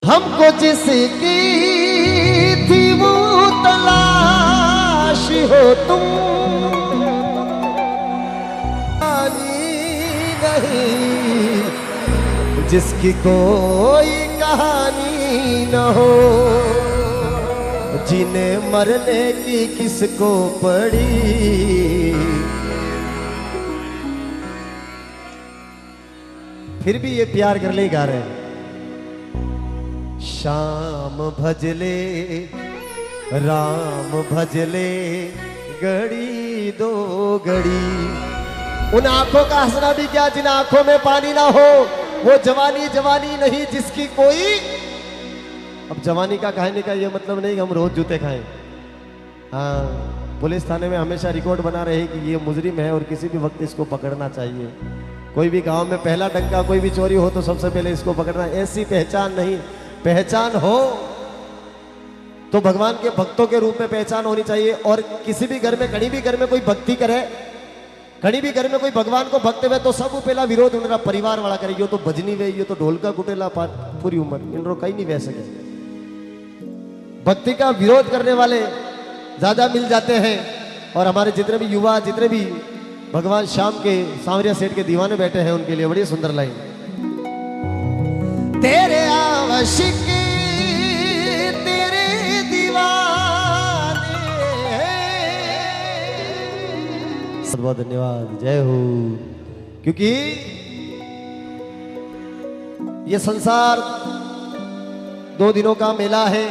हमको जिसकी थी वो तलाश हो तुम, नहीं जिसकी कोई कहानी न हो, जिन्हें मरने की किसको पड़ी। फिर भी ये प्यार कर ले गा रहे हैं। शाम भजले राम भजले घड़ी दो घड़ी। उन आंखों का हंसना भी क्या जिन आंखों में पानी ना हो, वो जवानी जवानी नहीं जिसकी कोई। अब जवानी का कहने का ये मतलब नहीं कि हम रोज जूते खाएं। हाँ, पुलिस थाने में हमेशा रिकॉर्ड बना रहे कि ये मुजरिम है और किसी भी वक्त इसको पकड़ना चाहिए। कोई भी गांव में पहला डंका कोई भी चोरी हो तो सबसे पहले इसको पकड़ना। ऐसी पहचान नहीं, पहचान हो तो भगवान के भक्तों के रूप में पहचान होनी चाहिए। और किसी भी घर में कहीं भी घर में कोई भक्ति करे, कहीं भी घर में कोई भगवान को भक्त हुए तो सब पहला विरोध उनका परिवार वाला करे। यो तो भजनी वे, यो तो ढोलका कुटेला पूरी उम्र इन कहीं नहीं बह सके। भक्ति का विरोध करने वाले ज्यादा मिल जाते हैं। और हमारे जितने भी युवा, जितने भी भगवान श्याम के सांवरिया सेठ के दीवाने बैठे हैं, उनके लिए बड़ी सुंदर लाइन। तेरे आशिक तेरे दीवाने, बहुत बहुत धन्यवाद, जय हो। क्योंकि ये संसार 2 दिनों का मेला है,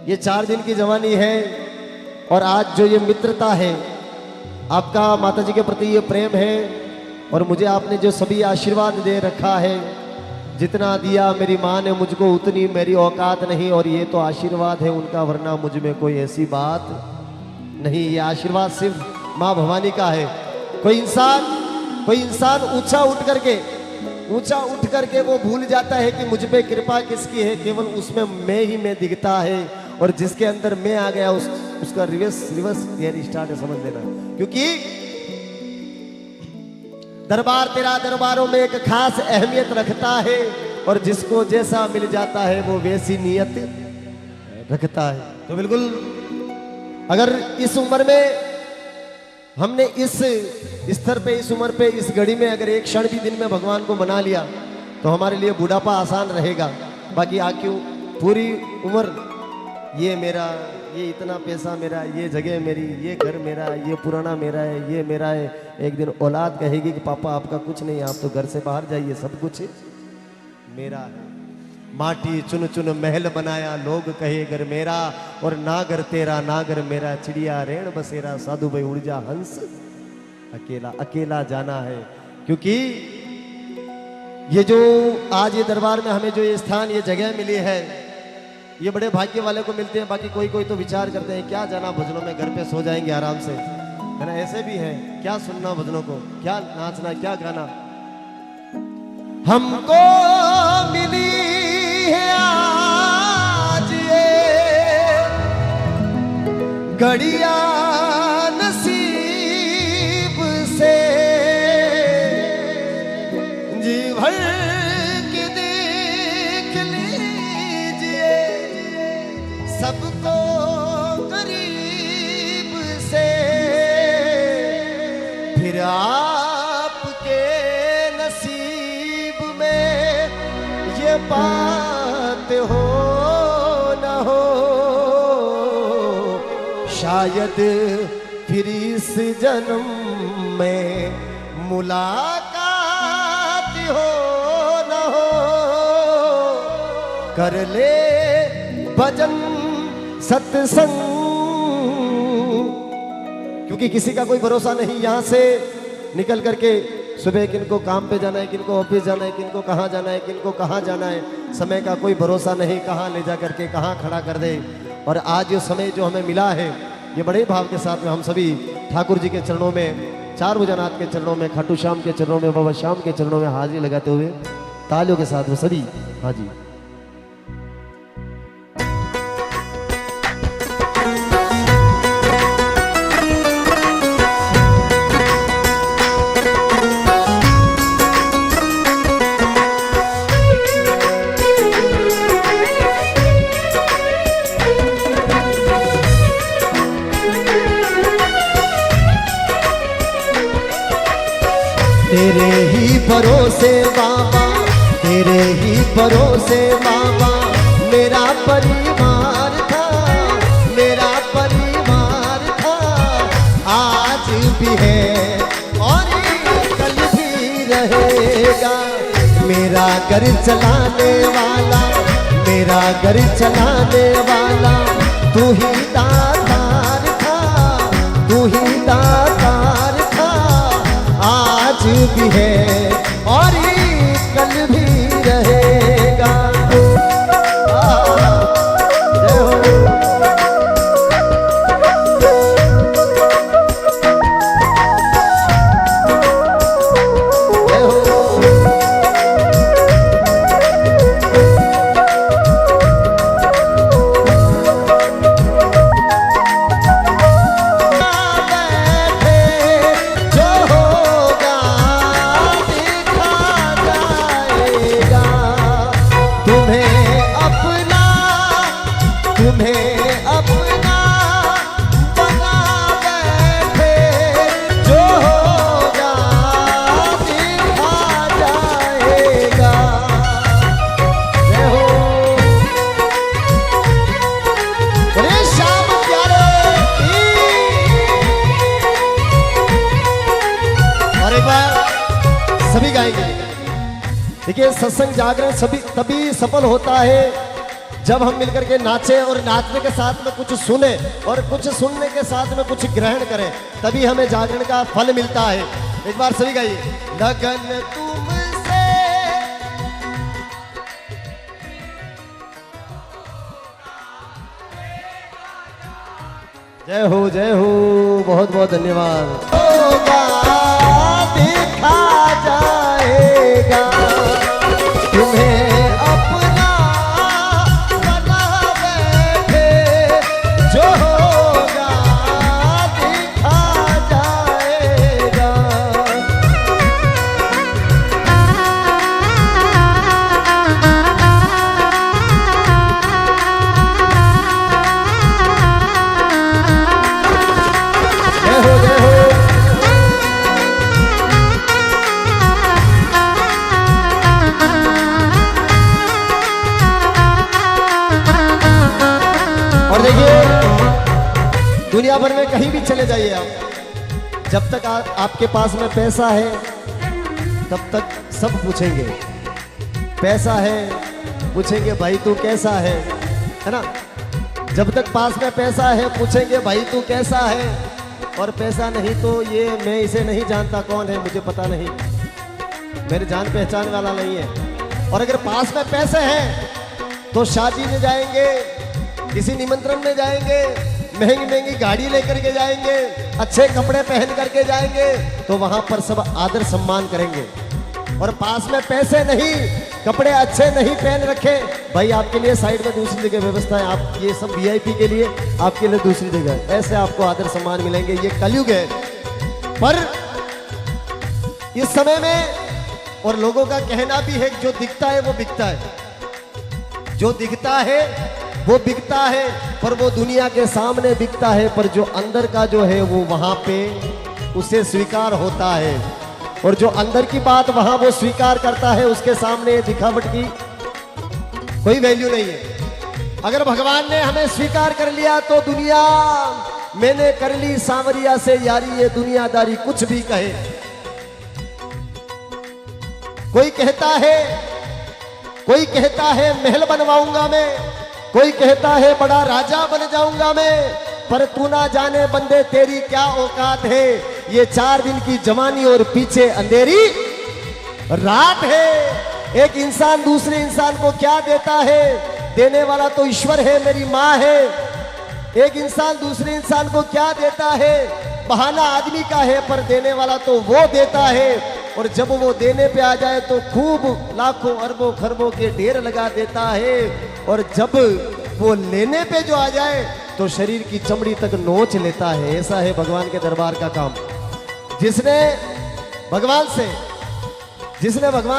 ये 4 दिन की जवानी है। और आज जो ये मित्रता है, आपका माता जी के प्रति ये प्रेम है, और मुझे आपने जो सभी आशीर्वाद दे रखा है, जितना दिया मेरी माँ ने मुझको उतनी मेरी औकात नहीं। और ये तो आशीर्वाद है उनका, वरना मुझ में कोई ऐसी बात नहीं। ये आशीर्वाद सिर्फ माँ भवानी का है। कोई इंसान ऊंचा उठ करके वो भूल जाता है कि मुझ पे कृपा किसकी है। केवल उसमें मैं ही मैं दिखता है, और जिसके अंदर मैं आ गया उसका रिवर्स गियर स्टार्ट है, समझ लेना। क्योंकि दरबार तेरा दरबारों में एक खास अहमियत रखता है, और जिसको जैसा मिल जाता है वो वैसी नियत रखता है। तो बिल्कुल अगर इस उम्र में हमने इस स्तर पे, इस उम्र पे, इस घड़ी में अगर एक क्षण भी दिन में भगवान को मना लिया तो हमारे लिए बुढ़ापा आसान रहेगा। बाकी क्यों पूरी उम्र ये मेरा, ये इतना पैसा मेरा, ये जगह मेरी, ये घर मेरा, ये पुराना मेरा है, ये मेरा है। एक दिन औलाद कहेगी कि पापा आपका कुछ नहीं, आप तो घर से बाहर जाइए, सब कुछ मेरा है। माटी चुन चुन महल बनाया, लोग कहे घर मेरा, और ना घर तेरा ना घर मेरा, चिड़िया रेण बसेरा, साधु भाई उड़ जा हंस अकेला अकेला जाना है। क्योंकि ये जो आज ये दरबार में हमें जो ये स्थान, ये जगह मिली है, ये बड़े भाग्य वाले को मिलते हैं। बाकी कोई तो विचार करते हैं क्या जाना भजनों में, घर पे सो जाएंगे आराम से, है ना। ऐसे भी है, क्या सुनना भजनों को, क्या नाचना, क्या गाना। हमको मिली है आज ये घड़िया नसीब से, जी भर के देख लीजिए सबको करीब से, फिर आपके नसीब में ये बात हो न हो, शायद फिर इस जन्म में मुलाकात हो न हो। कर ले भजन सत्संग, क्योंकि किसी का कोई भरोसा नहीं। यहाँ से निकल करके सुबह किनको काम पे जाना है, किनको ऑफिस जाना है, किनको कहाँ जाना है, किनको कहाँ जाना है, समय का कोई भरोसा नहीं, कहाँ ले जा करके कहाँ खड़ा कर दे। और आज ये समय जो हमें मिला है, ये बड़े भाव के साथ में हम सभी ठाकुर जी के चरणों में, 4 भुजनाथ के चरणों में, खाटू श्याम के चरणों में, बाबा श्याम के चरणों में हाजिरी लगाते हुए तालियों के साथ में सभी, हाँ जी। तेरे ही भरोसे बाबा, तेरे ही भरोसे बाबा मेरा परिवार था, मेरा परिवार था, आज भी है और कल भी रहेगा। मेरा घर चलाने वाला, मेरा घर चलाने वाला तू ही दातार था, तू ही दातार था, आज भी है और कल भी रहेगा। जय हो। जय हो। तुम्हें अपना बना बैठे, जो होगा देखा जाएगा। जय हो। अरे श्याम प्यारे और एक बार सभी गाएंगे। देखिए सत्संग जागरण सभी तभी सफल होता है जब हम मिलकर के नाचें और नाचने के साथ में कुछ सुने और कुछ सुनने के साथ में कुछ ग्रहण करें, तभी हमें जागरण का फल मिलता है। एक बार सभी गाइए। लगन तुमसे जय हो, जय हो, बहुत बहुत धन्यवाद। होगा देखा जाएगा, तुम्हें दुनिया भर में कहीं भी चले जाइए आप, जब तक आपके पास में पैसा है तब तक सब पूछेंगे। पैसा है पूछेंगे भाई तू कैसा है ना। जब तक पास में पैसा है पूछेंगे भाई तू कैसा है, और पैसा नहीं तो ये मैं इसे नहीं जानता कौन है, मुझे पता नहीं, मेरे जान पहचान वाला नहीं है। और अगर पास में पैसे हैं तो शादी में जाएंगे, किसी निमंत्रण में जाएंगे, महंगी महंगी गाड़ी लेकर के जाएंगे, अच्छे कपड़े पहन करके जाएंगे, तो वहां पर सब आदर सम्मान करेंगे। और पास में पैसे नहीं, कपड़े अच्छे नहीं पहन रखे, भाई आपके लिए साइड में दूसरी जगह व्यवस्था है, आप ये सब वीआईपी के लिए, आपके लिए दूसरी जगह, ऐसे आपको आदर सम्मान मिलेंगे। ये कलयुग है। पर इस समय में और लोगों का कहना भी है जो दिखता है वो बिकता है, जो दिखता है वो बिकता है, पर वो दुनिया के सामने बिकता है, पर जो अंदर का जो है वो वहां पे उसे स्वीकार होता है। और जो अंदर की बात वहां वो स्वीकार करता है, उसके सामने दिखावट की कोई वैल्यू नहीं है। अगर भगवान ने हमें स्वीकार कर लिया तो दुनिया मैंने कर ली सांवरिया से यारी, ये दुनियादारी कुछ भी कहे। कोई कहता है महल बनवाऊंगा मैं, कोई कहता है बड़ा राजा बन जाऊंगा मैं, पर तू ना जाने बंदे तेरी क्या औकात है। ये 4 दिन की जवानी और पीछे अंधेरी रात है। एक इंसान दूसरे इंसान को क्या देता है, देने वाला तो ईश्वर है, मेरी माँ है। एक इंसान दूसरे इंसान को क्या देता है, बहाना आदमी का है, पर देने वाला तो वो देता है। और जब वो देने पे आ जाए तो खूब लाखों अरबों खरबों के ढेर लगा देता है, और जब वो लेने पे जो आ जाए तो शरीर की चमड़ी तक नोच लेता है। ऐसा है भगवान के दरबार का काम। जिसने भगवान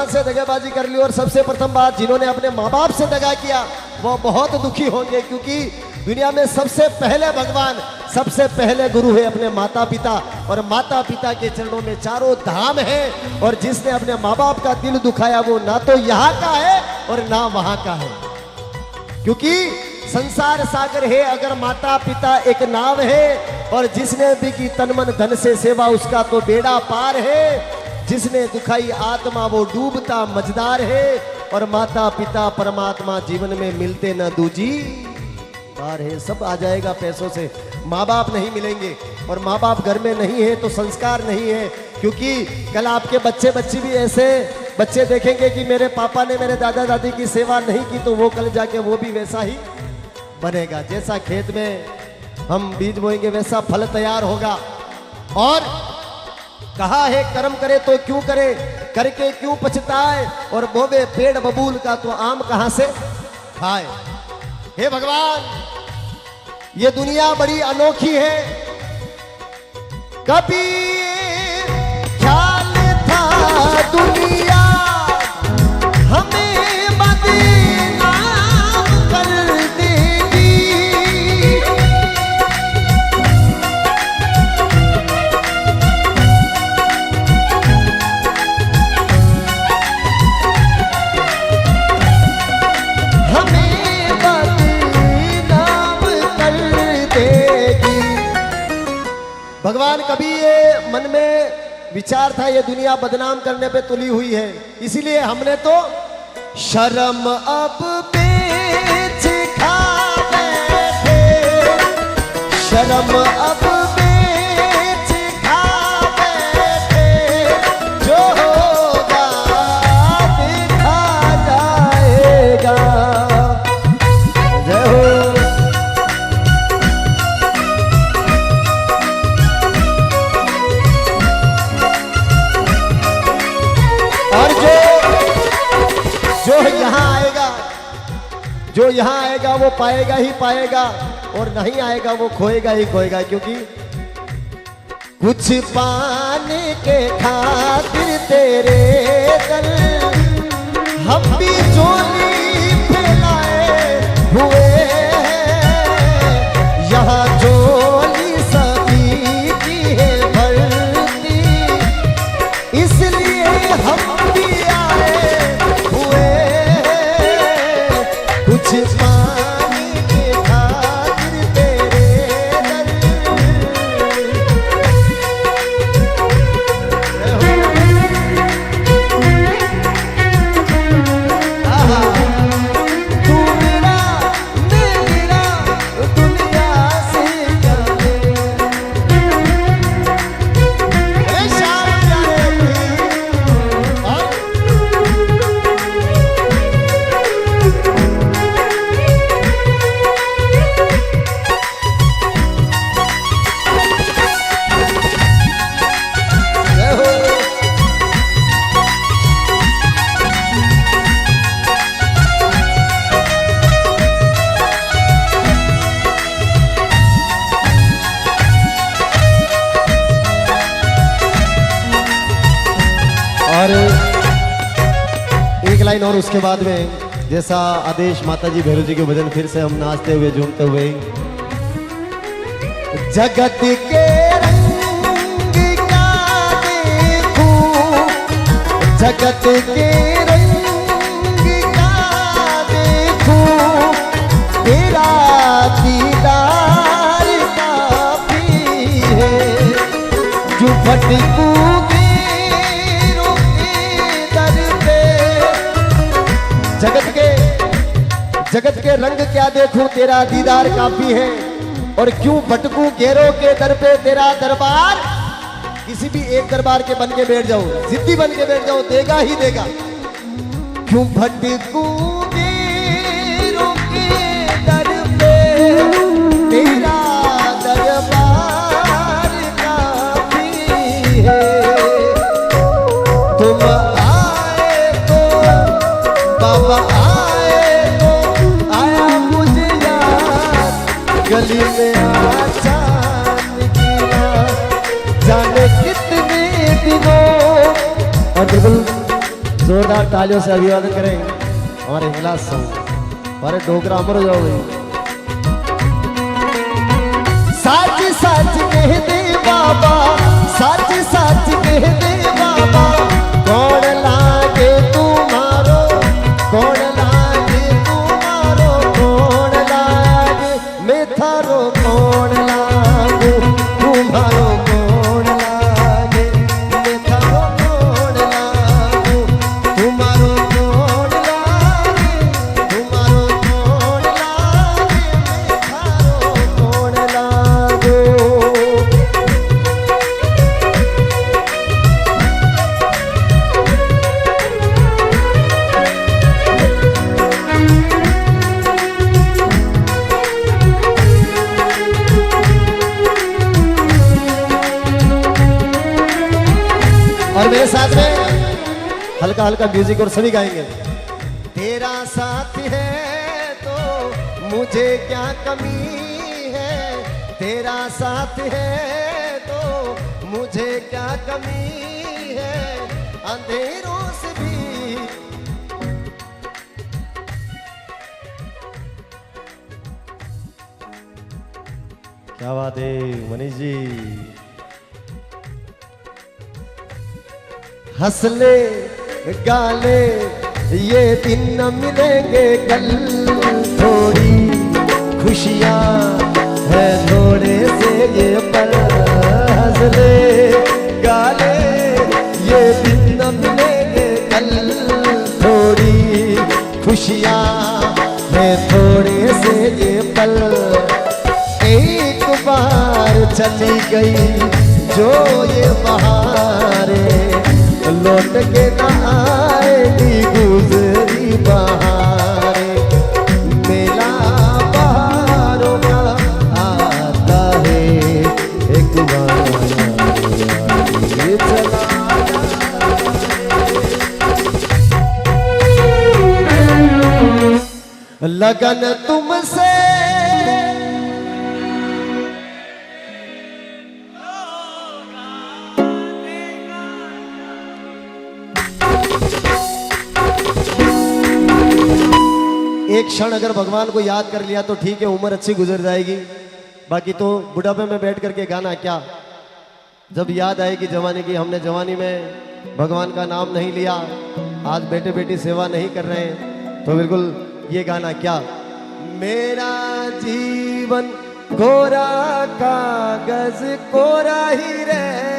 से दगाबाजी कर ली, और सबसे प्रथम बात जिन्होंने अपने माँ बाप से दगा किया, वो बहुत दुखी होंगे, क्योंकि दुनिया में सबसे पहले भगवान सबसे पहले गुरु है अपने माता पिता, और माता पिता के चरणों में चारों धाम है। और जिसने अपने माँ बाप का दिल दुखाया वो ना तो यहाँ का है और ना वहां का है, क्योंकि संसार सागर है अगर माता पिता एक नाव है। और जिसने भी की तन मन धन से सेवा उसका तो बेड़ा पार है। जिसने दुखाई आत्मा वो डूबता मझदार है। और माता पिता परमात्मा जीवन में मिलते न दूजी बार है। सब आ जाएगा पैसों से, माँ बाप नहीं मिलेंगे। और माँ बाप घर में नहीं है तो संस्कार नहीं है, क्योंकि कल आपके बच्चे बच्ची भी ऐसे बच्चे देखेंगे कि मेरे पापा ने मेरे दादा दादी की सेवा नहीं की, तो वो कल जाके वो भी वैसा ही बनेगा। जैसा खेत में हम बीज बोएंगे वैसा फल तैयार होगा। और कहा है कर्म करे तो क्यों करे, करके क्यों पछताए, और बोबे पेड़ बबूल का तो आम कहां से खाए। हे भगवान, ये दुनिया बड़ी अनोखी है। कभी ख्याल था दुनिया हमें बदनाम कर देगी, हमें बदनाम कर देगी। भगवान कभी ये मन में विचार था ये दुनिया बदनाम करने पे तुली हुई है, इसीलिए हमने तो शर्म अब बेच खा बैठे, शर्म अब बेच खा बैठे, जो होगा देखा जाएगा। जय हो। और जो यहाँ आएगा वो पाएगा ही पाएगा, और नहीं आएगा वो खोएगा ही खोएगा। क्योंकि कुछ पाने के खातिर तेरे दर हम भी झोली फैलाए हुए हैं। यहाँ झोली सभी की है भरती, इसलिए हम भी आए हुए हैं। कुछ पाने के खातिर तेरे दर तू मेरा मेरा दुनिया से जाने। अरे शाम जाने और एक लाइन और उसके बाद में जैसा आदेश माताजी भैरव जी के भजन, फिर से हम नाचते हुए झूमते हुए। जगत के रंग का देखूं, जगत के रंग का देखूं, तेरा दीदार काफी है। जो भटकूंगी जगत के रंग क्या देखूं, तेरा दीदार काफी है। और क्यों भटकूं घेरों के दर पे, तेरा दरबार। किसी भी एक दरबार के बन के बैठ जाओ, जिद्दी बन के बैठ जाओ, देगा ही देगा। क्यों भटकूं घेरों के दर पे, तेरा दरबार काफी है। तुम आए तो बाबा गली में आचान किया, जाने कितने दिनों। और बिल्कुल जोरदार तालियों से अभिवादन करें हमारे हिंगलाज संघ, हमारे डोगरा अमर हो जाओ भाई। सच सच कह दे बाबा, सच सच कह दे बाबा, कौन लागे तुम्हारो, कौन लागे तुम्हारो, कौन लागे मैं थारो, कौन लागे तुम्हारो, कौन लागे मैं थारो, कौन लागे तुम्हारो, कौन लागे तुम्हारो, कौन लागे मैं थारो, कौन लागे। और मेरे साथ में हल्का हल्का म्यूजिक और सभी गाएंगे। तेरा साथ है तो मुझे क्या कमी है, तेरा साथ है तो मुझे क्या कमी है, अंधेरों से भी क्या बात है मनीष जी। हंस ले गाले ये दिन न मिलेंगे कल, थोड़ी खुशियाँ है थोड़े से ये पल। हंस ले गाले ये दिन न मिलेंगे कल, थोड़ी खुशियाँ है थोड़े से ये पल। एक बार चली गई जो ये बहारें, लौट के न आएगी गुजरी बहारें। मेला बहारों का आता है एक बार ये चला लगन तुमसे एक क्षण अगर भगवान को याद कर लिया तो ठीक है, उम्र अच्छी गुजर जाएगी। बाकी तो बुढ़ापे में बैठ करके गाना क्या, जब याद आएगी जवानी की, हमने जवानी में भगवान का नाम नहीं लिया, आज बेटे बेटी सेवा नहीं कर रहे हैं, तो बिल्कुल ये गाना क्या। मेरा जीवन कोरा कागज कोरा ही रहे